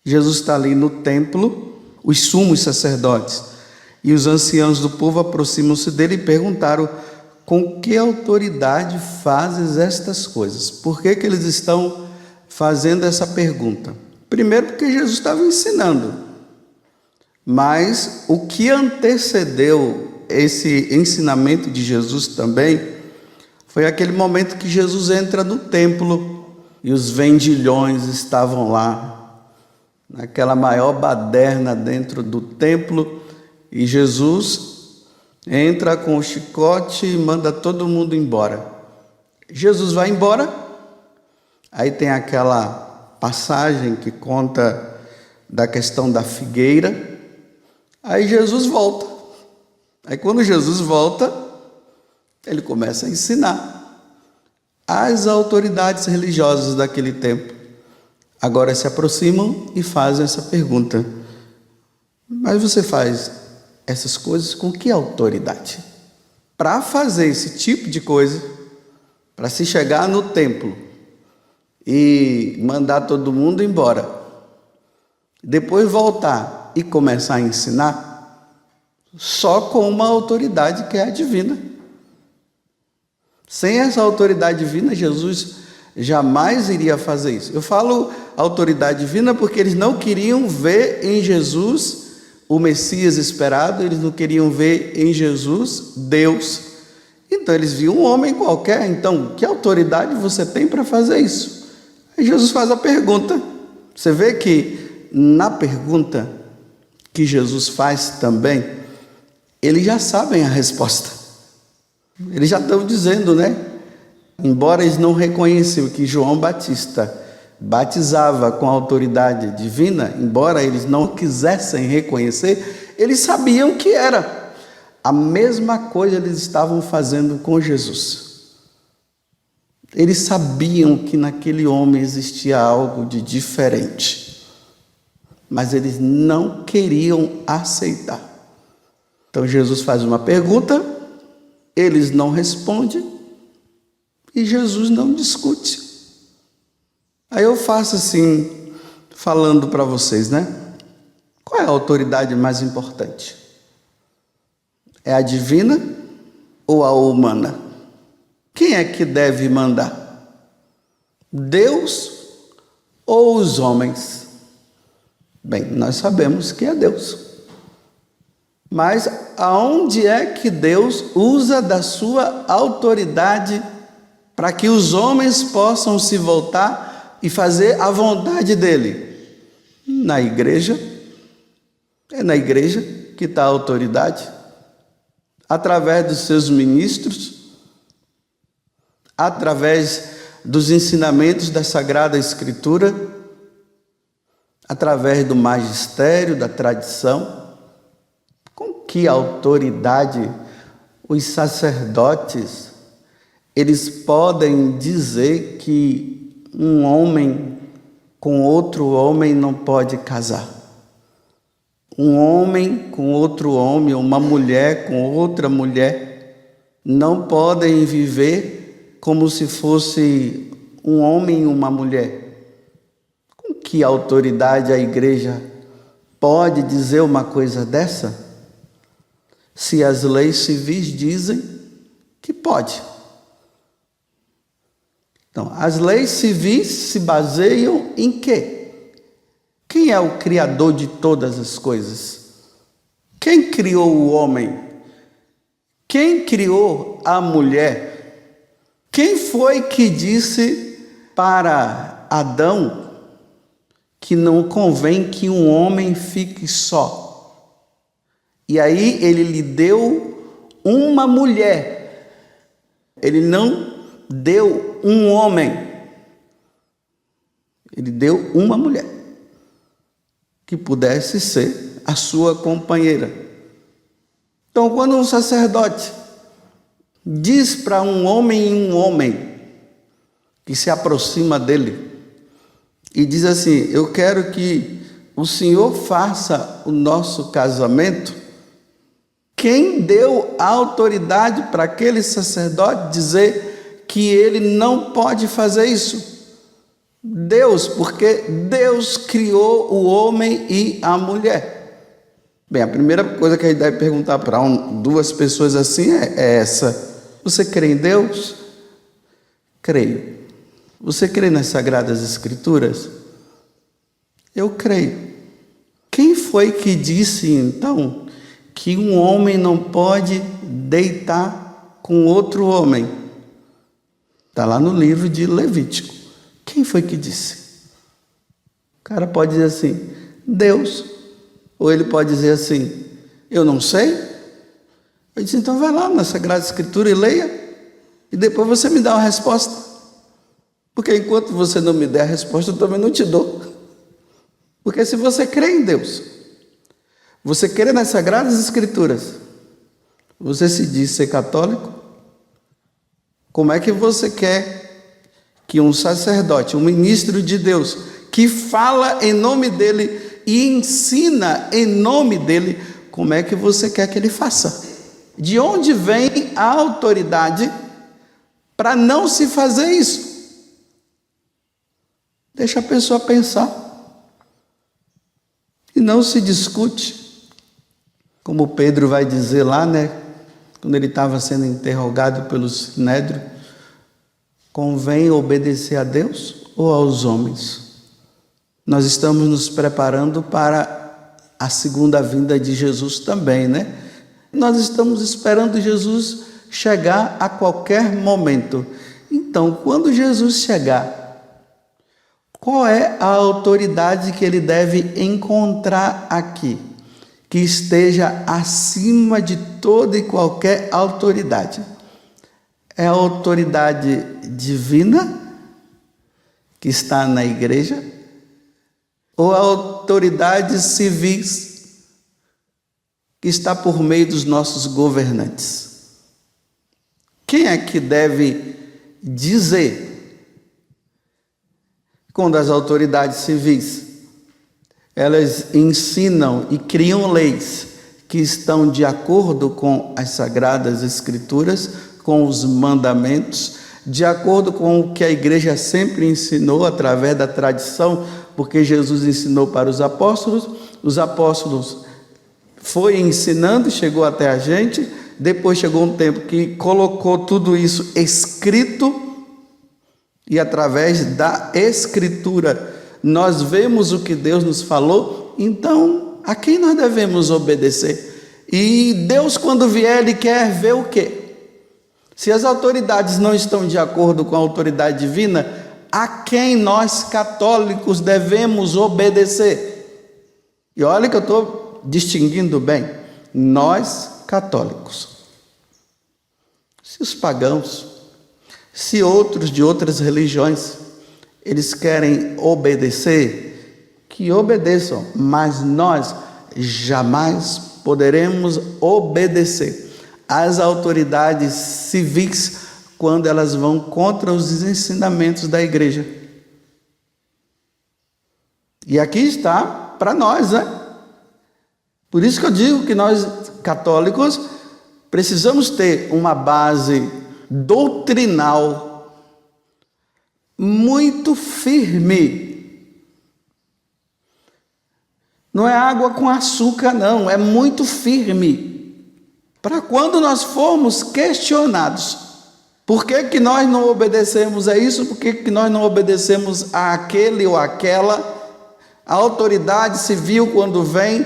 Jesus está ali no templo, os sumos sacerdotes e os anciãos do povo aproximam-se dele e perguntaram: com que autoridade fazes estas coisas? Por que eles estão fazendo essa pergunta? Primeiro, porque Jesus estava ensinando, mas o que antecedeu esse ensinamento de Jesus também foi aquele momento que Jesus entra no templo e os vendilhões estavam lá, naquela maior baderna dentro do templo, e Jesus entra com o chicote e manda todo mundo embora. Jesus vai embora, aí tem aquela passagem que conta da questão da figueira, aí Jesus volta. Aí quando Jesus volta, ele começa a ensinar. As autoridades religiosas daquele tempo agora se aproximam e fazem essa pergunta: mas você faz essas coisas com que autoridade? Para fazer esse tipo de coisa, para se chegar no templo e mandar todo mundo embora, depois voltar e começar a ensinar, só com uma autoridade que é a divina. Sem essa autoridade divina, Jesus jamais iria fazer isso. Eu falo autoridade divina porque eles não queriam ver em Jesus o Messias esperado, eles não queriam ver em Jesus Deus. Então eles viam um homem qualquer. Então, que autoridade você tem para fazer isso? Aí Jesus faz a pergunta. Você vê que na pergunta que Jesus faz também, eles já sabem a resposta. Eles já estão dizendo, né? Embora eles não reconheciam que João Batista batizava com autoridade divina, embora eles não quisessem reconhecer, eles sabiam que era. A mesma coisa eles estavam fazendo com Jesus. Eles sabiam que naquele homem existia algo de diferente, mas eles não queriam aceitar. Então Jesus faz uma pergunta, eles não respondem e Jesus não discute. Aí eu faço assim, falando para vocês, né? Qual é a autoridade mais importante? É a divina ou a humana? Quem é que deve mandar? Deus ou os homens? Bem, nós sabemos que é Deus. Mas aonde é que Deus usa da sua autoridade para que os homens possam se voltar e fazer a vontade dele? Na igreja. É na igreja que está a autoridade. Através dos seus ministros, através dos ensinamentos da Sagrada Escritura, através do magistério, da tradição. Com que autoridade os sacerdotes, eles podem dizer que um homem com outro homem não pode casar? Um homem com outro homem, uma mulher com outra mulher, não podem viver como se fosse um homem e uma mulher. Com que autoridade a igreja pode dizer uma coisa dessa? Se as leis civis dizem que pode. Então, as leis civis se baseiam em quê? Quem é o criador de todas as coisas? Quem criou o homem? Quem criou a mulher? Quem foi que disse para Adão que não convém que um homem fique só? E aí ele lhe deu uma mulher. Ele não deu um homem. Ele deu uma mulher que pudesse ser a sua companheira. Então, quando um sacerdote diz para um homem que se aproxima dele e diz assim: eu quero que o Senhor faça o nosso casamento, quem deu a autoridade para aquele sacerdote dizer que ele não pode fazer isso? Deus, porque Deus criou o homem e a mulher. Bem, a primeira coisa que a gente deve perguntar para duas pessoas assim é essa: você crê em Deus? Creio. Você crê nas Sagradas Escrituras? Eu creio. Quem foi que disse então que um homem não pode deitar com outro homem? Está lá no livro de Levítico. Quem foi que disse? O cara pode dizer assim, Deus. Ou ele pode dizer assim, eu não sei. Eu disse, então vai lá na Sagrada Escritura e leia. E depois você me dá uma resposta. Porque enquanto você não me der a resposta, eu também não te dou. Porque se você crê em Deus, você crê nas Sagradas Escrituras, você se diz ser católico, como é que você quer que um sacerdote, um ministro de Deus, que fala em nome dele e ensina em nome dele, como é que você quer que ele faça? De onde vem a autoridade para não se fazer isso? Deixa a pessoa pensar. E não se discute. Como Pedro vai dizer lá, quando ele estava sendo interrogado pelo Sinédrio, convém obedecer a Deus ou aos homens? Nós estamos nos preparando para a segunda vinda de Jesus também, Nós estamos esperando Jesus chegar a qualquer momento. Então, quando Jesus chegar, qual é a autoridade que ele deve encontrar aqui, que esteja acima de toda e qualquer autoridade? É a autoridade divina que está na igreja ou a autoridade civis que está por meio dos nossos governantes? Quem é que deve dizer quando as autoridades civis elas ensinam e criam leis que estão de acordo com as Sagradas Escrituras, com os mandamentos, de acordo com o que a igreja sempre ensinou através da tradição, porque Jesus ensinou para os apóstolos foi ensinando, chegou até a gente, depois chegou um tempo que colocou tudo isso escrito, e através da Escritura nós vemos o que Deus nos falou. Então, a quem nós devemos obedecer? E Deus, quando vier, Ele quer ver o quê? Se as autoridades não estão de acordo com a autoridade divina, a quem nós católicos devemos obedecer? E olha que eu estou distinguindo bem. Nós católicos. Se os pagãos, se outros de outras religiões, eles querem obedecer, que obedeçam, mas nós jamais poderemos obedecer às autoridades civis quando elas vão contra os ensinamentos da igreja. E aqui está para nós, Por isso que eu digo que nós católicos precisamos ter uma base doutrinal muito firme. Não é água com açúcar, não, é muito firme. Para quando nós formos questionados, por que nós não obedecemos a isso, por que nós não obedecemos a aquele ou aquela, a autoridade civil quando vem,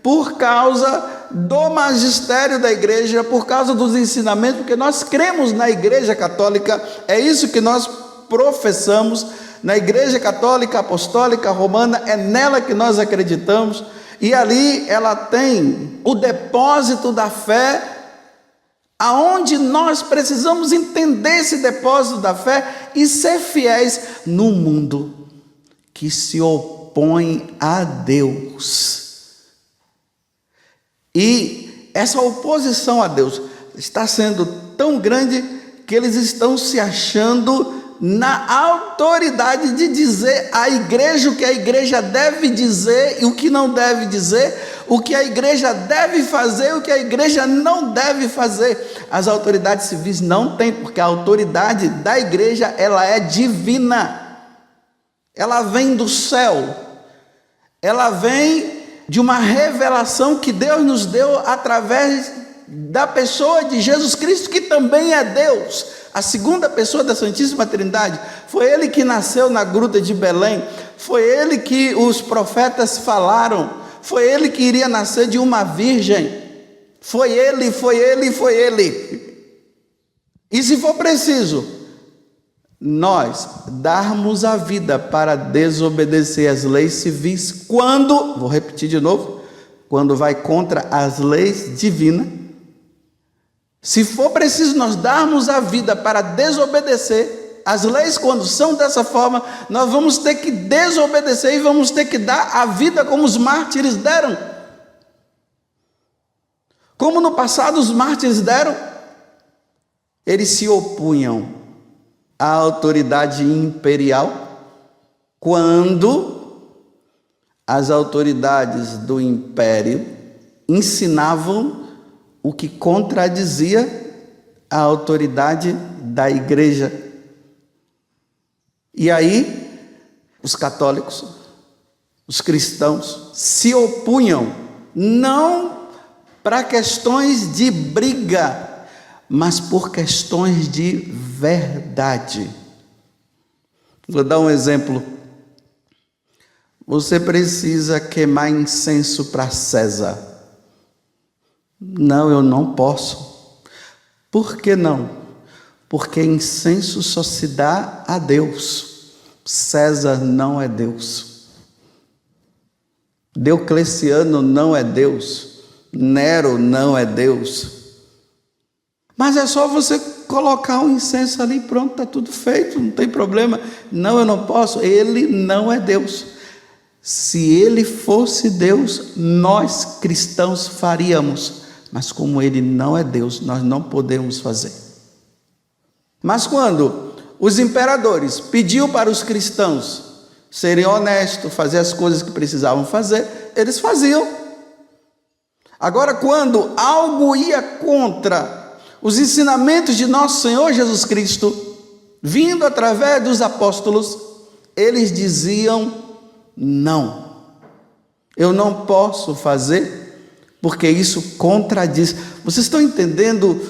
por causa do magistério da igreja, por causa dos ensinamentos, porque nós cremos na igreja católica, é isso que nós professamos, na igreja católica apostólica romana, é nela que nós acreditamos, e ali ela tem o depósito da fé, aonde nós precisamos entender esse depósito da fé e ser fiéis num mundo que se opõe a Deus. E essa oposição a Deus está sendo tão grande que eles estão se achando na autoridade de dizer à igreja o que a igreja deve dizer e o que não deve dizer, o que a igreja deve fazer e o que a igreja não deve fazer. As autoridades civis não têm, porque a autoridade da igreja ela é divina. ela vem do céu, ela vem de uma revelação que Deus nos deu através da pessoa de Jesus Cristo, que também é Deus, a segunda pessoa da Santíssima Trindade. Foi ele que nasceu na gruta de Belém, foi ele que os profetas falaram, foi ele que iria nascer de uma virgem, foi ele. E se for preciso, nós darmos a vida para desobedecer as leis civis, quando, vou repetir de novo, quando vai contra as leis divinas, se for preciso nós darmos a vida para desobedecer as leis, quando são dessa forma, nós vamos ter que desobedecer e vamos ter que dar a vida como os mártires deram. Como no passado os mártires deram, eles se opunham à autoridade imperial quando as autoridades do império ensinavam o que contradizia a autoridade da igreja. E aí, os católicos, os cristãos, se opunham, não para questões de briga, mas por questões de verdade. Vou dar um exemplo. Você precisa queimar incenso para César. Não, eu não posso. Por que não? Porque incenso só se dá a Deus. César não é Deus. Diocleciano não é Deus. Nero não é Deus. Mas é só você colocar um incenso ali, pronto, está tudo feito, não tem problema. Não, eu não posso. Ele não é Deus. Se ele fosse Deus, nós cristãos faríamos. Mas como ele não é Deus, nós não podemos fazer. Mas quando os imperadores pediam para os cristãos serem honestos, fazer as coisas que precisavam fazer, eles faziam. Agora, quando algo ia contra os ensinamentos de nosso Senhor Jesus Cristo, vindo através dos apóstolos, eles diziam: não, eu não posso fazer, porque isso contradiz. Vocês estão entendendo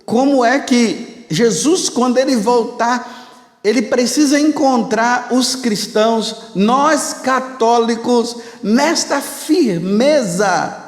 como é que Jesus, quando ele voltar, ele precisa encontrar os cristãos, nós católicos, nesta firmeza.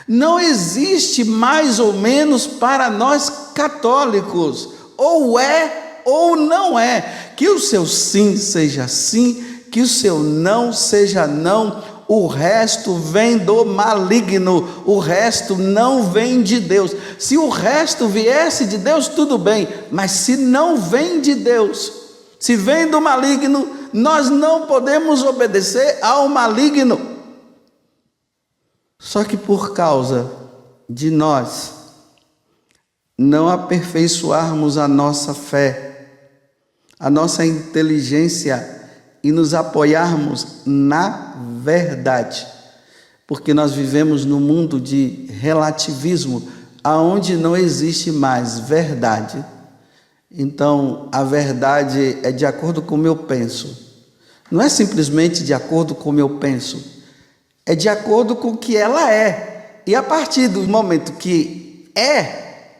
Não existe mais ou menos para nós católicos, ou é ou não é. Que o seu sim seja sim, que o seu não seja não. O resto vem do maligno, o resto não vem de Deus. Se o resto viesse de Deus, tudo bem, mas se não vem de Deus, se vem do maligno, nós não podemos obedecer ao maligno. Só que por causa de nós não aperfeiçoarmos a nossa fé, a nossa inteligência e nos apoiarmos na verdade, porque nós vivemos num mundo de relativismo, aonde não existe mais verdade. Então, a verdade é de acordo com o eu penso. Não é simplesmente de acordo com o eu penso, é de acordo com o que ela é. E a partir do momento que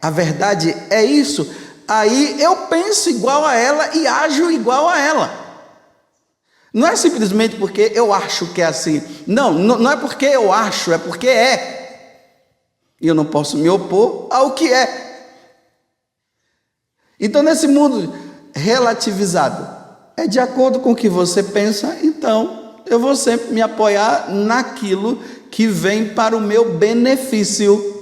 a verdade é isso, aí eu penso igual a ela e ajo igual a ela. Não é simplesmente porque eu acho que é assim. Não é porque eu acho, é porque é. E eu não posso me opor ao que é. Então, nesse mundo relativizado, é de acordo com o que você pensa, então eu vou sempre me apoiar naquilo que vem para o meu benefício.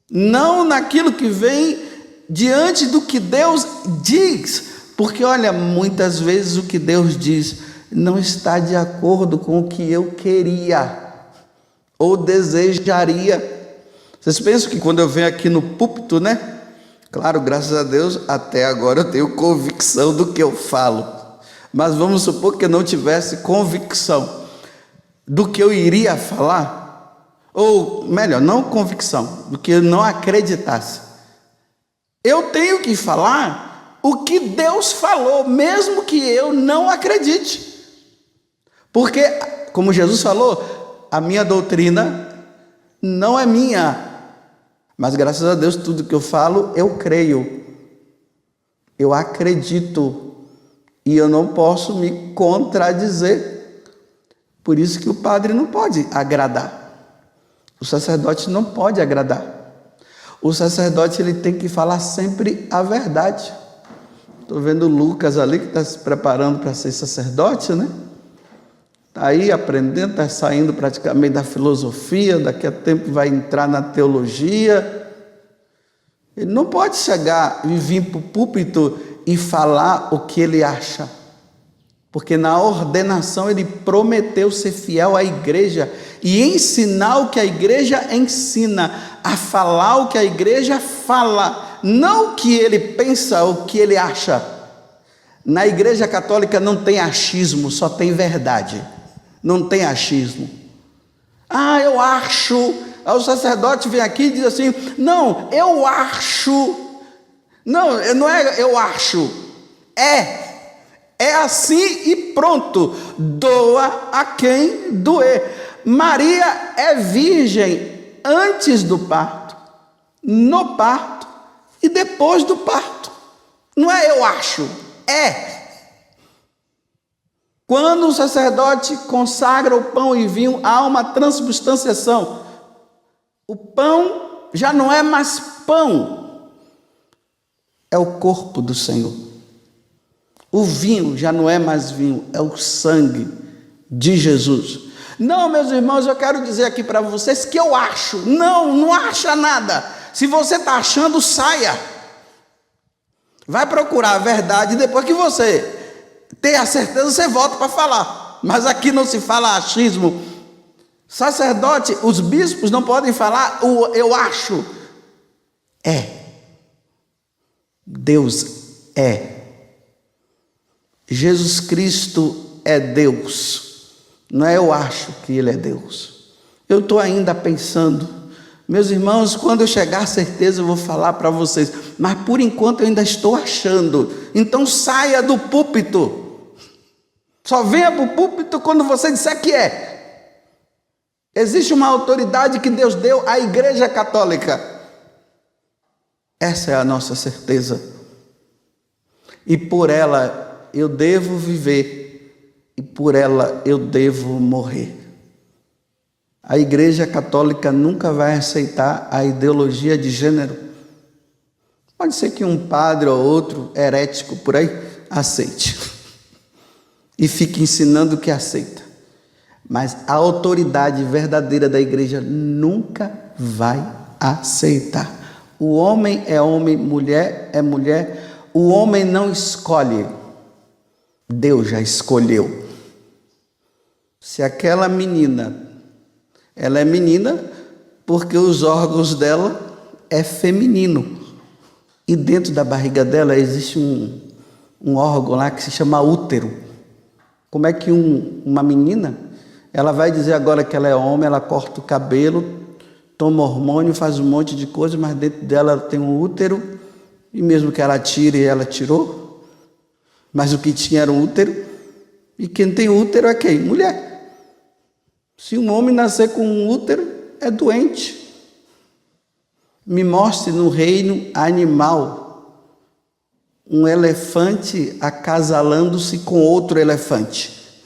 Não naquilo que vem diante do que Deus diz. Porque, olha, muitas vezes o que Deus diz não está de acordo com o que eu queria ou desejaria. Vocês pensam que quando eu venho aqui no púlpito, né? Claro, graças a Deus, até agora eu tenho convicção do que eu falo. Mas vamos supor que eu não tivesse convicção do que eu iria falar. Ou, melhor, não convicção, do que eu não acreditasse. Eu tenho que falar o que Deus falou, mesmo que eu não acredite. Porque, como Jesus falou, a minha doutrina não é minha, mas graças a Deus tudo que eu falo, eu creio, eu acredito, e eu não posso me contradizer. Por isso que o padre não pode agradar, o sacerdote não pode agradar. O sacerdote ele tem que falar sempre a verdade. Estou vendo o Lucas ali que está se preparando para ser sacerdote, né? Está aí aprendendo, está saindo praticamente da filosofia, daqui a tempo vai entrar na teologia. Ele não pode chegar e vir para o púlpito e falar o que ele acha, porque na ordenação ele prometeu ser fiel à igreja e ensinar o que a igreja ensina, a falar o que a igreja fala, não o que ele pensa, o que ele acha. Na igreja católica não tem achismo, só tem verdade, não tem achismo. Eu acho. Aí o sacerdote vem aqui e diz assim, não, eu acho. Não é eu acho, é assim e pronto, doa a quem doer. Maria é virgem antes do parto, no parto e depois do parto. Não é eu acho, é. Quando o sacerdote consagra o pão e vinho, há uma transubstanciação. O pão já não é mais pão, é o corpo do Senhor. O vinho já não é mais vinho, é o sangue de Jesus. Não, meus irmãos, eu quero dizer aqui para vocês que eu acho. Não acha nada. Se você está achando, saia. Vai procurar a verdade, depois que você ter a certeza, você volta para falar. Mas aqui não se fala achismo. Sacerdote, os bispos não podem falar o eu acho. É. Deus é. Jesus Cristo é Deus. Não é eu acho que Ele é Deus. Eu estou ainda pensando. Meus irmãos, quando eu chegar à certeza eu vou falar para vocês. Mas por enquanto eu ainda estou achando. Então saia do púlpito. Só venha para o púlpito quando você disser que é. Existe uma autoridade que Deus deu à Igreja Católica. Essa é a nossa certeza. E por ela eu devo viver. E por ela eu devo morrer. A Igreja Católica nunca vai aceitar a ideologia de gênero. Pode ser que um padre ou outro herético por aí aceite. E fique ensinando o que aceita. Mas a autoridade verdadeira da igreja nunca vai aceitar. O homem é homem, mulher é mulher. O homem não escolhe. Deus já escolheu. Se aquela menina, ela é menina porque os órgãos dela é feminino. E dentro da barriga dela existe um órgão lá que se chama útero. Como é que uma menina, ela vai dizer agora que ela é homem, ela corta o cabelo, toma hormônio, faz um monte de coisa, mas dentro dela tem um útero, e mesmo que ela tire, ela tirou, mas o que tinha era um útero, e quem tem útero é quem? Mulher. Se um homem nascer com um útero, é doente. Me mostre no reino animal um elefante acasalando-se com outro elefante.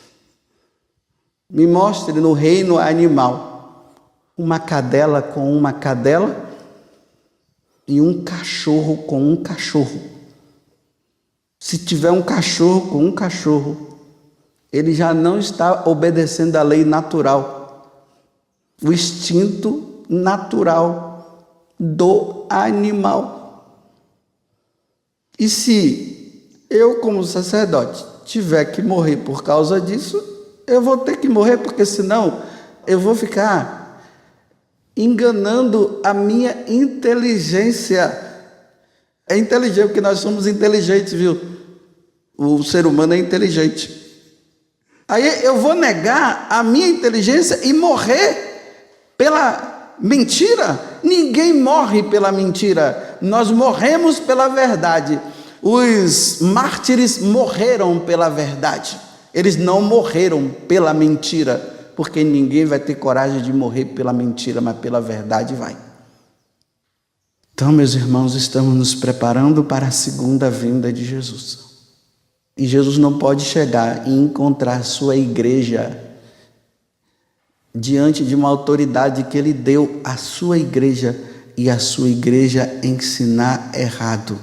Me mostre no reino animal uma cadela com uma cadela e um cachorro com um cachorro. Se tiver um cachorro com um cachorro, ele já não está obedecendo à lei natural, o instinto natural do animal. E se eu, como sacerdote, tiver que morrer por causa disso, eu vou ter que morrer, porque senão eu vou ficar enganando a minha inteligência. É inteligente, porque nós somos inteligentes, viu? O ser humano é inteligente. Aí eu vou negar a minha inteligência e morrer pela mentira? Ninguém morre pela mentira. Nós morremos pela verdade. Os mártires morreram pela verdade. Eles não morreram pela mentira, porque ninguém vai ter coragem de morrer pela mentira, mas pela verdade vai. Então, meus irmãos, estamos nos preparando para a segunda vinda de Jesus. E Jesus não pode chegar e encontrar sua igreja diante de uma autoridade que ele deu à sua igreja e a sua igreja ensinar errado.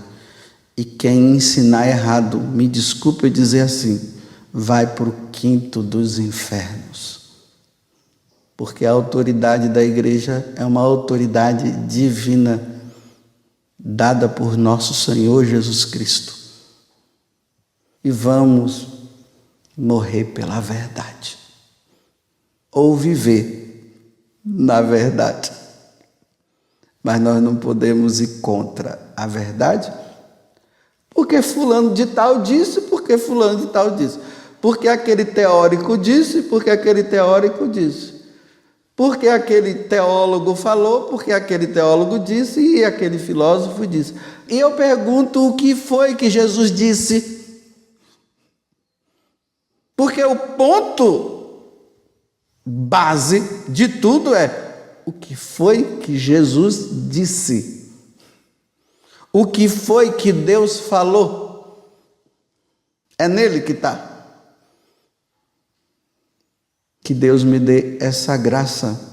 E quem ensinar errado, me desculpe eu dizer assim, vai para o quinto dos infernos. Porque a autoridade da igreja é uma autoridade divina, dada por nosso Senhor Jesus Cristo. E vamos morrer pela verdade. Ou viver na verdade. Mas nós não podemos ir contra a verdade, porque fulano de tal disse, porque fulano de tal disse. Porque aquele teórico disse, porque aquele teórico disse. Porque aquele teólogo falou, porque aquele teólogo disse e aquele filósofo disse. E eu pergunto, o que foi que Jesus disse? Porque o ponto base de tudo é o que foi que Jesus disse. O que foi que Deus falou. É nele que está. Que Deus me dê essa graça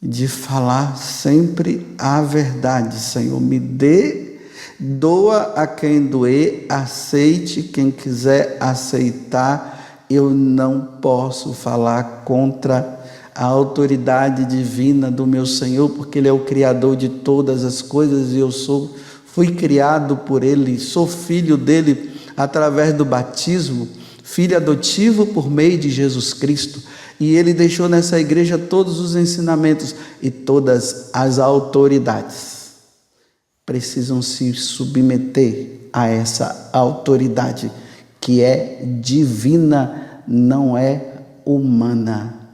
de falar sempre a verdade, Senhor. Me dê, doa a quem doer, aceite quem quiser aceitar. Eu não posso falar contra a autoridade divina do meu Senhor, porque Ele é o Criador de todas as coisas e fui criado por Ele, sou filho dEle através do batismo, filho adotivo por meio de Jesus Cristo. E Ele deixou nessa igreja todos os ensinamentos e todas as autoridades precisam se submeter a essa autoridade que é divina, não é humana.